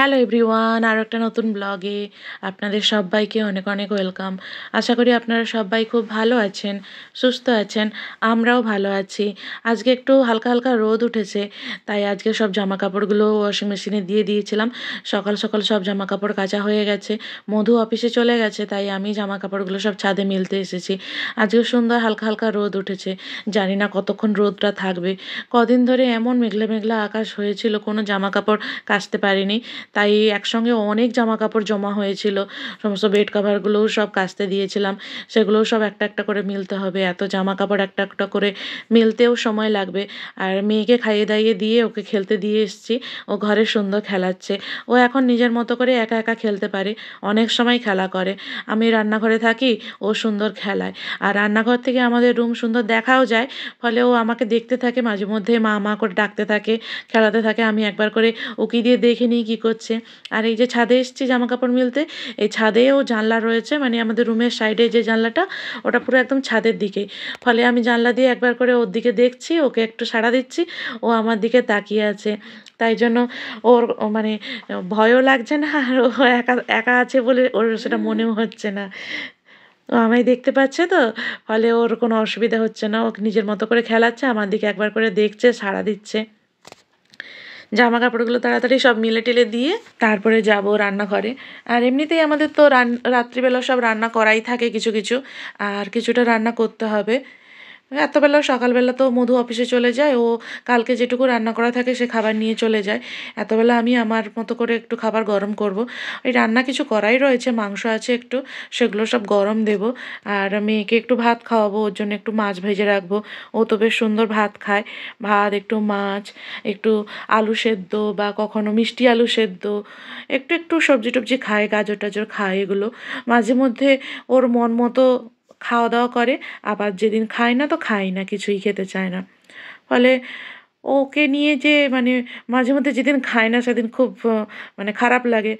Hello everyone, আরও একটা নতুন ব্লগে আপনাদের সবাইকে অনেক অনেক ওয়েলকাম। আশা করি আপনারা সবাই খুব ভালো আছেন, সুস্থ আছেন। আমরাও ভালো আছি। আজকে একটু হালকা হালকা রোদ উঠেছে, তাই আজকে সব জামা কাপড়গুলো ওয়াশিং মেশিনে দিয়ে দিয়েছিলাম। সকাল সকাল সব জামা কাপড় কাচা হয়ে গেছে। মধু অফিসে চলে গেছে, তাই আমি জামা কাপড়গুলো সব ছাদে মেলতে এসেছি। আজকে সুন্দর হালকা হালকা রোদ উঠেছে। জানি না কতক্ষণ রোদটা থাকবে। কদিন ধরে এমন মেঘলা মেঘলা আকাশ হয়েছিল, কোনো জামা কাপড় কাচতে পারিনি। তাই একসঙ্গে অনেক জামা কাপড় জমা হয়েছিল। সমস্ত বেড কাভারগুলোও সব কাচতে দিয়েছিলাম। সেগুলোও সব একটা একটা করে মিলতে হবে। এত জামা কাপড় একটা একটা করে মিলতেও সময় লাগবে। আর মেয়েকে খাইয়ে দাইয়ে দিয়ে ওকে খেলতে দিয়ে এসেছি। ও ঘরে সুন্দর খেলাচ্ছে। ও এখন নিজের মতো করে একা একা খেলতে পারে। অনেক সময় খেলা করে। আমি রান্নাঘরে থাকি, ও সুন্দর খেলায়। আর রান্নাঘর থেকে আমাদের রুম সুন্দর দেখাও যায়। ফলে ও আমাকে দেখতে থাকে, মাঝে মধ্যে মা মা করে ডাকতে থাকে, খেলাতে থাকে। আমি একবার করে উকি দিয়ে দেখে নিই কী করছে। আর এই যে ছাদে এসেছি জামা কাপড় মিলতে, এই ছাদেও জানলা রয়েছে, মানে আমাদের রুমের সাইডে যে জানলাটা, ওটা পুরো একদম ছাদের দিকেই। ফলে আমি জানলা দিয়ে একবার করে ওর দিকে দেখছি, ওকে একটু সাড়া দিচ্ছি, ও আমার দিকে তাকিয়ে আছে। তাই জন্য ওর মানে ভয়ও লাগছে না, আর ও একা একা আছে বলে ওর সেটা মনেও হচ্ছে না। ও আমায় দেখতে পাচ্ছে তো, ফলে ওর কোনো অসুবিধা হচ্ছে না। ও নিজের মতো করে খেলাচ্ছে, আমার দিকে একবার করে দেখছে, সাড়া দিচ্ছে। জামা কাপড়গুলো তাড়াতাড়ি সব মিলে টেলে দিয়ে তারপরে যাব রান্নাঘরে। আর এমনিতেই আমাদের তো রাত্রিবেলা সব রান্না করাই থাকে কিছু কিছু, আর কিছুটা রান্না করতে হবে। এতবেলা সকালবেলা তো মধু অফিসে চলে যায়, ও কালকে যেটুকু রান্না করা থাকে সে খাবার নিয়ে চলে যায়। এতবেলা আমি আমার মতো করে একটু খাবার গরম করব। ওই রান্না কিছু করাই রয়েছে, মাংস আছে একটু, সেগুলো সব গরম দেব। আর মেয়েকে একটু ভাত খাওয়াবো, ওর জন্য একটু মাছ ভেজে রাখবো। ও তো বেশ সুন্দর ভাত খায়। ভাত, একটু মাছ, একটু আলু সেদ্ধ বা কখনো মিষ্টি আলু সেদ্ধ, একটু একটু সবজি টবজি খায়, গাজর টাজর খায়। এগুলো মাঝে মধ্যে ওর মন মতো খাওয়া দাওয়া করে। আবার যেদিন খায় না তো খায় না, কিছুই খেতে চায় না। ফলে ওকে নিয়ে যে মানে মাঝে মধ্যে যেদিন খায় না সেদিন খুব মানে খারাপ লাগে।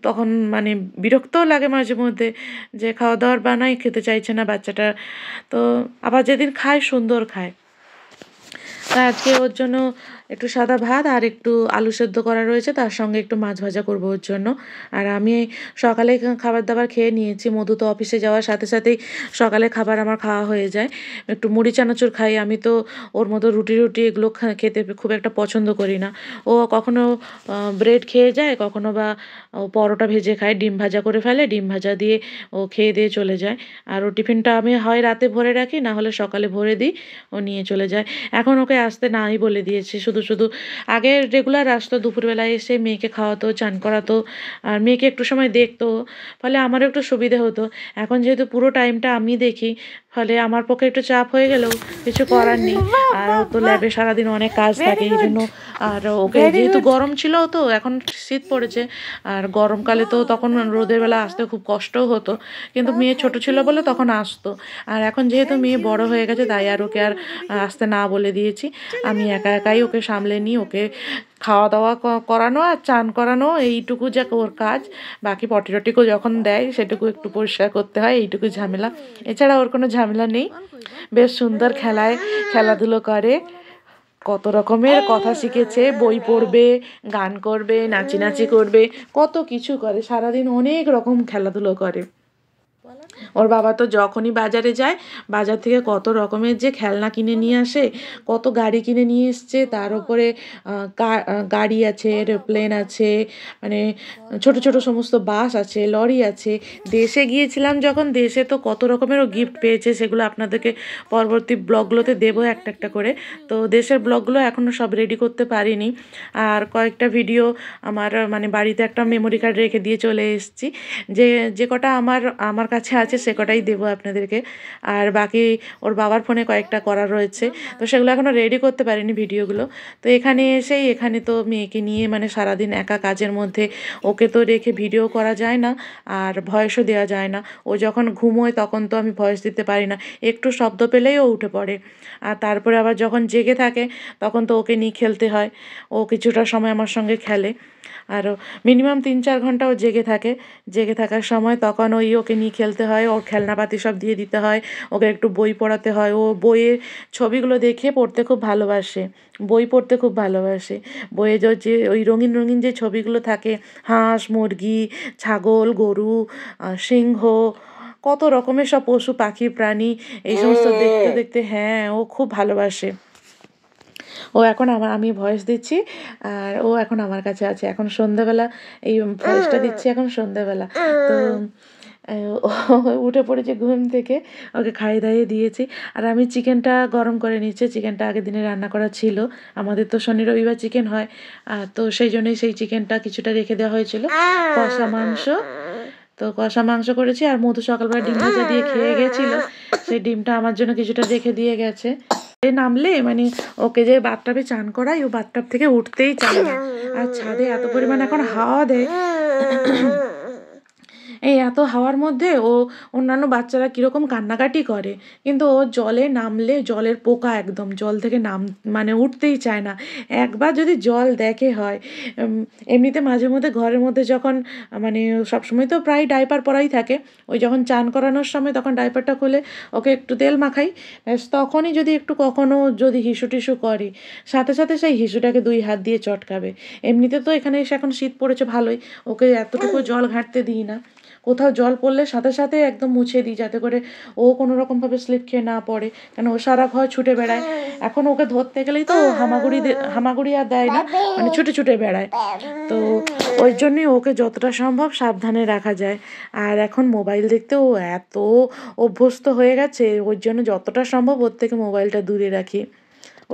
তখন মানে বিরক্তও লাগে মাঝে মধ্যে, যে খাওয়া দাওয়ার বানাই খেতে চাইছে না বাচ্চাটা। তো আবার যেদিন খায় সুন্দর খায়। তাই আজকে ওর জন্য একটু সাদা ভাত আর একটু আলু সেদ্ধ করা রয়েছে, তার সঙ্গে একটু মাছ ভাজা করবো ওর জন্য। আর আমি সকালে খাবার দাবার খেয়ে নিয়েছি। মধু তো অফিসে যাওয়ার সাথে সাথেই সকালে খাবার আমার খাওয়া হয়ে যায়। একটু মুড়ি চানাচুর খাই। আমি তো ওর মতো রুটি রুটি এগুলো খেতে খুব একটা পছন্দ করি না। ও কখনো ব্রেড খেয়ে যায়, কখনো বা ও পরোটা ভেজে খায়, ডিম ভাজা করে ফেলে, ডিম ভাজা দিয়ে ও খেয়ে দিয়ে চলে যায়। আর ও টিফিনটা আমি হয় রাতে ভরে রাখি, না হলে সকালে ভরে দিই, ও নিয়ে চলে যায়। এখন ওকে আসতে নাই বলে দিয়েছি। শুধু শুধু আগে রেগুলার আসতো, দুপুরবেলায় এসে মেয়েকে খাওয়াতো, চান করাতো, আর মেয়েকে একটু সময় দেখতো। ফলে আমারও একটু সুবিধে হতো। এখন যেহেতু পুরো টাইমটা আমি দেখি, ফলে আমার পক্ষে একটু চাপ হয়ে গেলেও কিছু করার নেই। আর ও তো ল্যাবে সারাদিন অনেক কাজ থাকে, এই জন্য। আর ওকে যেহেতু গরম ছিল, তো এখন শীত পড়েছে, আর গরমকালে তো তখন রোদের বেলা আসতে খুব কষ্টও হতো। কিন্তু মেয়ে ছোট ছিল বলে তখন আসতো। আর এখন যেহেতু মেয়ে বড় হয়ে গেছে, তাই আর ওকে আর আসতে না বলে দিয়েছি। আমি একা একাই ওকে সামলে নিই। ওকে খাওয়া দাওয়া করানো আর চান করানো, এইটুকু যা ওর কাজ। বাকি পটি টটিকেও যখন দেয় সেটুকু একটু পরিষ্কার করতে হয়, এইটুকু ঝামেলা। এছাড়া ওর কোনো ঝামেলা নেই। বেশ সুন্দর খেলাধুলো করে। কত রকমের কথা শিখেছে, বই পড়বে, গান করবে, নাচানাচি করবে, কত কিছু করে। সারাদিন অনেক রকম খেলাধুলো করে। ওর বাবা তো যখনই বাজারে যায়, বাজার থেকে কত রকমের যে খেলনা কিনে নিয়ে আসে, কত গাড়ি কিনে নিয়ে এসছে। তার উপরে গাড়ি আছে, এরোপ্লেন আছে, মানে ছোট ছোট সমস্ত বাস আছে, লরি আছে। দেশে গিয়েছিলাম যখন, দেশে তো কত রকমেরও গিফট পেয়েছে, সেগুলো আপনাদেরকে পরবর্তী ব্লগগুলোতে দেবো একটা একটা করে। তো দেশের ব্লগগুলো এখনও সব রেডি করতে পারিনি। আর কয়েকটা ভিডিও আমার মানে বাড়িতে একটা মেমোরি কার্ড রেখে দিয়ে চলে এসেছি। যে যে কটা আমার আমার কাছে আছে সে কটাই দেবো আপনাদেরকে। আর বাকি ওর বাবার ফোনে কয়েকটা করা রয়েছে, তো সেগুলো এখনও রেডি করতে পারিনি ভিডিওগুলো। তো এখানে তো মেয়েকে নিয়ে মানে সারাদিন একা কাজের মধ্যে, ওকে তো রেখে ভিডিও করা যায় না, আর ভয়েসও দেওয়া যায় না। ও যখন ঘুমোয় তখন তো আমি ভয়েস দিতে পারি না, একটু শব্দ পেলেই ও উঠে পড়ে। আর তারপরে আবার যখন জেগে থাকে তখন তো ওকে নিয়ে খেলতে হয়। ও কিছুটা সময় আমার সঙ্গে খেলে, আরও মিনিমাম 3-4 ঘন্টা ও জেগে থাকে। জেগে থাকার সময় তখন ওকে নিয়ে খেলতে হয়, ওর খেলনাপাতি সব দিয়ে দিতে হয়, ওকে একটু বই পড়াতে হয়। ও বইয়ের ছবিগুলো দেখে পড়তে খুব ভালোবাসে, বই পড়তে খুব ভালোবাসে। বইয়ে যে ওই রঙিন রঙিন যে ছবিগুলো থাকে, হাঁস, মুরগি, ছাগল, গরু, সিংহ, কত রকমের সব পশু পাখি প্রাণী, এই সমস্ত দেখতে দেখতে, হ্যাঁ, ও খুব ভালোবাসে। ও এখন আমি ভয়েস দিচ্ছি আর ও এখন আমার কাছে আছে। এখন সন্ধ্যাবেলা এই ভয়েসটা দিচ্ছি, এখন সন্ধ্যাবেলা। তো ও উঠে পড়েছে ঘুম থেকে, ওকে খাইয়ে দাইয়ে দিয়েছি। আর আমি চিকেনটা গরম করে নিচ্ছি। চিকেনটা আগের দিনে রান্না করা ছিল, আমাদের তো শনি রবিবার চিকেন হয়, তো সেই জন্যই সেই চিকেনটা কিছুটা রেখে দেওয়া হয়েছিল। কষা মাংস, তো কষা মাংস করেছি। আর মধু সকালবেলা ডিম ভাজা দিয়ে খেয়ে গেছিলো, সেই ডিমটা আমার জন্য কিছুটা রেখে দিয়ে গেছে। নামলে মানে ওকে যে বাথটাবে চান করাই, ও বাথটাব থেকে উঠতেই চায় না। আর ছাদে এত পরিমাণ এখন হাওয়া দেয়, এই এত হাওয়ার মধ্যে ও অন্যান্য বাচ্চারা কীরকম কান্নাকাটি করে, কিন্তু ও জলে নামলে জলের পোকা, একদম জল থেকে মানে উঠতেই চায় না। একবার যদি জল দেখে হয়, এমনিতে মাঝে মধ্যে ঘরের মধ্যে যখন মানে সবসময় তো প্রায় ডাইপার পরাই থাকে, ওই যখন চান করানোর সময় তখন ডাইপারটা খুলে ওকে একটু তেল মাখাই, ব্যাস তখনই যদি একটু কখনও যদি হিসু টিসু করে, সাথে সাথে সেই হিসুটাকে 2 হাত দিয়ে চটকাবে। এমনিতে তো এখানে এসে এখন শীত পড়েছে ভালোই, ওকে এতটুকু জল ঘাঁটতে দিই না। কোথাও জল পড়লে সাথে সাথে একদম মুছে দিই, যাতে করে ও কোনো রকমভাবে স্লিপ খেয়ে না পড়ে, কেন ও সারা ঘর ছুটে বেড়ায়। এখন ওকে ধরতে গেলেই তো হামাগুড়ি আর দেয় না, মানে ছুটে ছুটে বেড়ায়। তো ওই জন্যই ওকে যতটা সম্ভব সাবধানে রাখা যায়। আর এখন মোবাইল দেখতে ও এত অভ্যস্ত হয়ে গেছে, ওই জন্য যতটা সম্ভব ওর থেকে মোবাইলটা দূরে রাখি।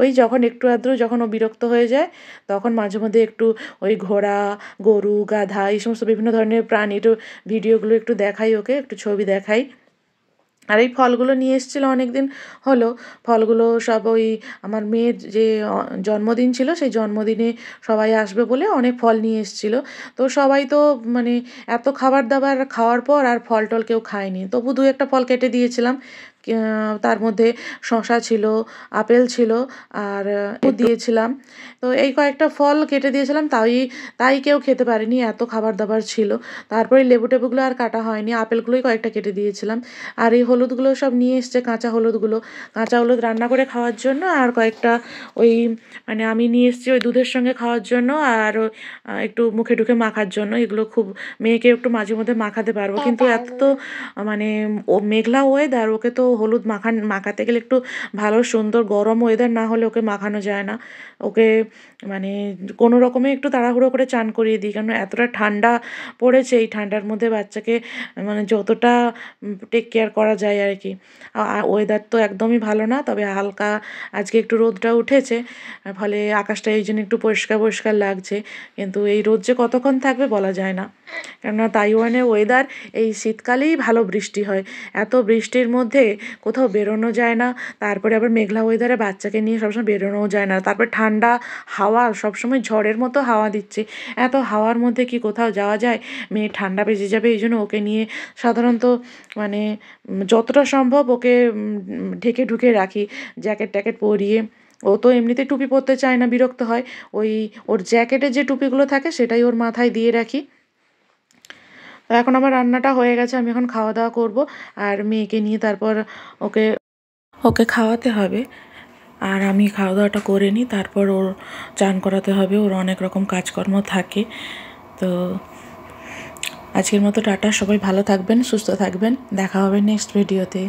ওই যখন একটু আধটু যখন ও বিরক্ত হয়ে যায়, তখন মাঝে মধ্যে একটু ওই ঘোড়া, গরু, গাধা, এই সমস্ত বিভিন্ন ধরনের প্রাণীর ভিডিওগুলো একটু দেখাই, ওকে একটু ছবি দেখাই। আর এই ফলগুলো নিয়ে এসেছিলো অনেক দিন হলো, ফলগুলো সব ওই আমার মেয়ের যে জন্মদিন ছিল, সেই জন্মদিনে সবাই আসবে বলে অনেক ফল নিয়ে এসেছিলো। তো সবাই তো মানে এত খাবার দাবার খাওয়ার পর আর ফল টল কেউ খায়নি, তবু 2-1টা ফল কেটে দিয়েছিলাম। তার মধ্যে শসা ছিল, আপেল ছিল, আর দিয়েছিলাম। তো এই কয়েকটা ফল কেটে দিয়েছিলাম, তাই কেউ খেতে পারেনি, এত খাবার দাবার ছিল। তারপরে লেবু টেবুগুলো আর কাটা হয়নি, আপেলগুলোই কয়েকটা কেটে দিয়েছিলাম। আর এই হলুদগুলো সব নিয়ে এসছে, কাঁচা হলুদ রান্না করে খাওয়ার জন্য, আর কয়েকটা ওই মানে আমি নিয়ে এসেছি ওই দুধের সঙ্গে খাওয়ার জন্য, আর একটু মুখে টুখে মাখার জন্য। এগুলো খুব মেয়েকে একটু মাঝে মধ্যে মাখাতে পারবো, কিন্তু এত তো মানে ও মেঘলা ওয়েদার, ওকে তো হলুদ মাখাতে গেলে একটু ভালো সুন্দর গরম ওয়েদার না হলে ওকে মাখানো যায় না। ওকে মানে কোনো রকমে একটু তাড়াহুড়ো করে চান করিয়ে দিই, কারণ এতটা ঠান্ডা পড়েছে, এই ঠান্ডার মধ্যে বাচ্চাকে মানে যতটা টেক কেয়ার করা যায় আর কি। ওয়েদার তো একদমই ভালো না, তবে হালকা আজকে একটু রোদটা উঠেছে, ফলে আকাশটা এই জন্য একটু পরিষ্কার পরিষ্কার লাগছে, কিন্তু এই রোদ যে কতক্ষণ থাকবে বলা যায় না। কেননা তাইওয়ানের ওয়েদার এই শীতকালেই ভালো বৃষ্টি হয়, এত বৃষ্টির মধ্যে কোথাও বেরোনো যায় না। তারপরে আবার মেঘলা ওয়েদারে বাচ্চাকে নিয়ে সবসময় বেরোনোও যায় না, তারপরে ঠান্ডা হাওয়া, সবসময় ঝড়ের মতো হাওয়া দিচ্ছে, এত হাওয়ার মধ্যে কি কোথাও যাওয়া যায়? মেয়ে ঠান্ডা বেজে যাবে, এই জন্য ওকে নিয়ে সাধারণত মানে যতটা সম্ভব ওকে ঢেকে ঢুকে রাখি, জ্যাকেট ট্যাকেট পরিয়ে। ও তো এমনিতে টুপি পরতে চায় না, বিরক্ত হয়, ওই ওর জ্যাকেটের যে টুপিগুলো থাকে সেটাই ওর মাথায় দিয়ে রাখি। এখন আমার রান্নাটা হয়ে গেছে, আমি এখন খাওয়া দাওয়া করবো, আর মেয়েকে নিয়ে তারপর ওকে ওকে খাওয়াতে হবে। আর আমি খাওয়া দাওয়াটা করে নিই, তারপর ওর চান করাতে হবে, ওর অনেক রকম কাজকর্ম থাকে। তো আজকের মতো টাটা, সবাই ভালো থাকবেন, সুস্থ থাকবেন, দেখা হবে নেক্সট ভিডিওতে।